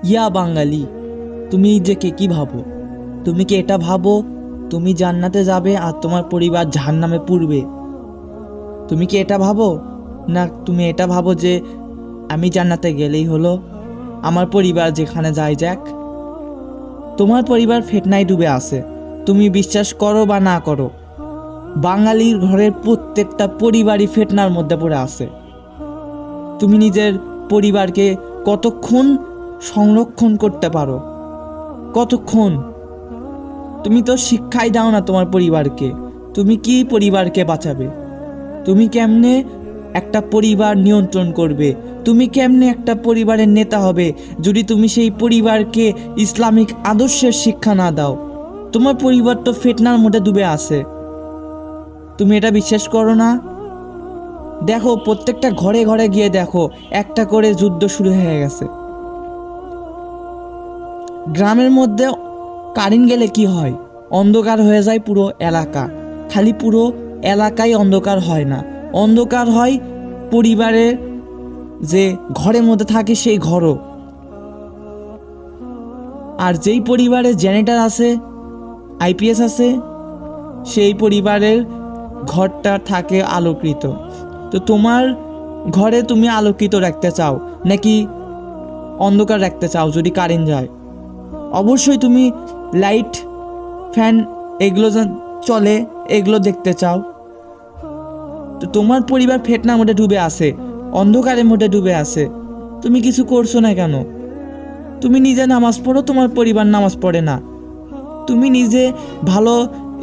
ইয়া বাঙালি, তুমি নিজেকে কি ভাবো? তুমি কি এটা ভাবো তুমি জান্নাতে যাবে আর তোমার পরিবার জাহান্নামে পুড়বে? তুমি কি এটা ভাবো? না তুমি এটা ভাবো যে আমি জান্নাতে গেলেই হলো, আমার পরিবার যেখানে যায় যাক? তোমার পরিবার ফিতনায় ডুবে আছে, তুমি বিশ্বাস করো বা না করো, বাঙালির ঘরের প্রত্যেকটা পরিবারই ফিতনার মধ্যে পড়ে আছে। তুমি নিজের পরিবারকে কতক্ষণ সংরক্ষণ করতে পারো? কতক্ষণ? তুমি তো শিক্ষাই দাও না তোমার পরিবারকে। তুমি কি পরিবারকে বাঁচাবে? তুমি কেমনে একটা পরিবার নিয়ন্ত্রণ করবে? তুমি কেমনে একটা পরিবারের নেতা হবে যদি তুমি সেই পরিবারকে ইসলামিক আদর্শের শিক্ষা না দাও? তোমার পরিবার তো ফিতনার মধ্যে ডুবে আছে। তুমি এটা বিশ্বাস করো না? দেখো, প্রত্যেকটা ঘরে ঘরে গিয়ে দেখো, একটা করে যুদ্ধ শুরু হয়ে গেছে। গ্রামের মধ্যে কারেন্ট গেলে কি হয়? অন্ধকার হয়ে যায় পুরো এলাকা। খালি পুরো এলাকায় অন্ধকার হয় না, অন্ধকার হয় পরিবারের যে ঘরের মধ্যে থাকে সেই ঘরও। আর যেই পরিবারে জেনারেটর আছে, আইপিএস আছে, সেই পরিবারের ঘরটা থাকে আলোকিত। তো তোমার ঘরে তুমি আলোকিত রাখতে চাও নাকি অন্ধকার রাখতে চাও? যদি কারেন্ট যায় অবশ্যই তুমি লাইট, ফ্যান এগুলো চলে, এগুলো দেখতে চাও। তো তোমার পরিবার ফিতনার মধ্যে ডুবে আছে, অন্ধকারের মধ্যে ডুবে আছে, তুমি কিছু করছো না কেন? তুমি নিজে নামাজ পড়ো, তোমার পরিবার নামাজ পড়ে না। তুমি নিজে ভালো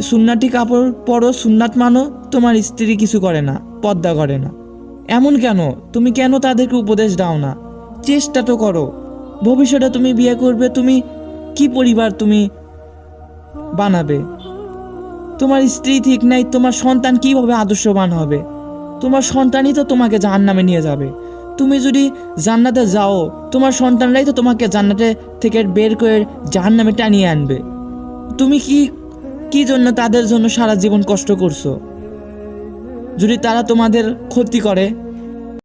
সুন্নাতি কাপড় পরো, সুন্নাত মানো, তোমার স্ত্রী কিছু করে না, পর্দা করে না। এমন কেন? তুমি কেন তাদেরকে উপদেশ দাও না? চেষ্টা তো করো। ভবিষ্যতে তুমি বিয়ে করবে, তুমি কি পরিবার তুমি বানাবে? তোমার স্ত্রী ঠিক নাই, তোমার সন্তান কিভাবে আদর্শবান হবে? তোমার সন্তানই তো তোমাকে জাহান্নামে নিয়ে যাবে। তুমি যদি জান্নাতে যাও, তোমার সন্তানরাই তো তোমাকে জান্নাতে থেকে বের করে জাহান্নামে টানিয়ে আনবে। তুমি কি কি জন্য তাদের জন্য সারা জীবন কষ্ট করছো? যদি তারা তোমাদের ক্ষতি করে,